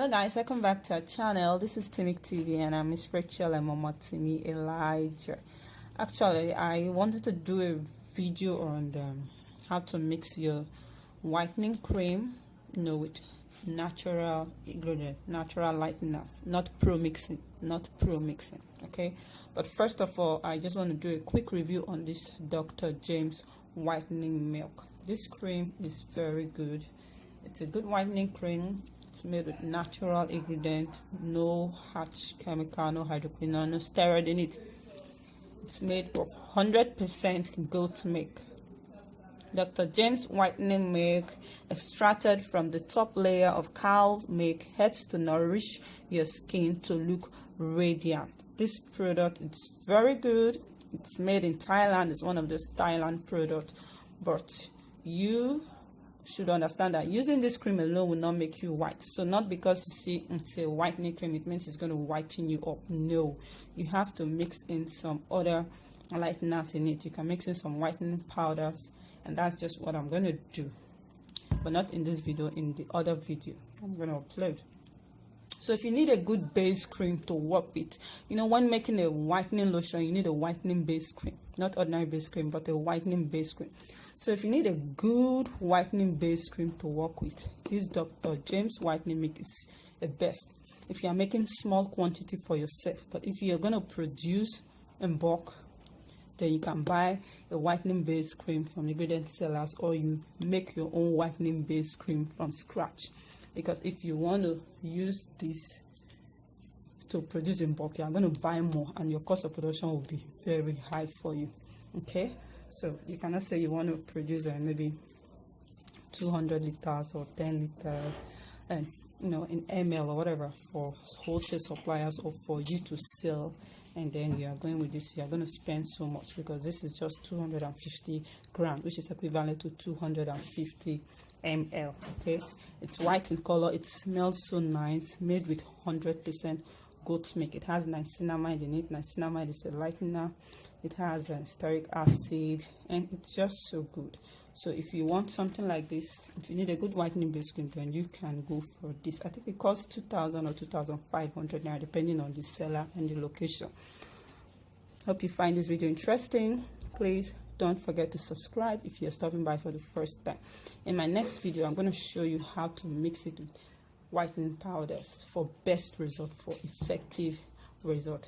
Hello guys, welcome back to our channel. This is Timmy TV and I'm Miss Rachel and Mama Timmy Elijah. Actually, I wanted to do a video on how to mix your whitening cream, with natural ingredient, natural lighteners, not pro-mixing. Okay, but first of all, I just want to do a quick review on this Dr. James whitening milk. This cream is very good. It's a good whitening cream. It's made with natural ingredient, no harsh chemical, no hydroquinoe, no steroid in it. It's made of 100% goat milk. Dr. James whitening milk, extracted from the top layer of cow milk, helps to nourish your skin to look radiant. This product is very good. It's made in Thailand. It's one of those Thailand products, but you should understand that using this cream alone will not make you white. So not because you see it's a whitening cream, it means it's going to whiten you up. No, you have to mix in some other lighteners in it. You can mix in some whitening powders, and that's just what I'm going to do, but not in this video, in the other video I'm going to upload. So if you need a good base cream to work with, when making a whitening lotion, you need a whitening base cream, not ordinary base cream, but a whitening base cream. So if you need a good whitening base cream to work with, this Dr. James whitening milk is the best if you are making small quantity for yourself. But if you're going to produce in bulk, then you can buy a whitening base cream from ingredient sellers, or you make your own whitening base cream from scratch. Because if you want to use this to produce in bulk, you are going to buy more and your cost of production will be very high for you. Okay, so you cannot say you want to produce maybe 200 liters or 10 liters and in ml or whatever for wholesale suppliers, or for you to sell, and then you are going with this, you are going to spend so much, because this is just 250 grams, which is equivalent to 250 ml. Okay, it's white in color, it smells so nice, made with 100% goat milk. It has niacinamide in it. Niacinamide is a lightener. It has stearic acid, and it's just so good. So if you want something like this, if you need a good whitening base cream, then you can go for this. I think it costs 2,000 or 2,500 naira, depending on the seller and the location. Hope you find this video interesting. Please don't forget to subscribe if you're stopping by for the first time. In my next video, I'm going to show you how to mix it with whitening powders for best result, for effective result.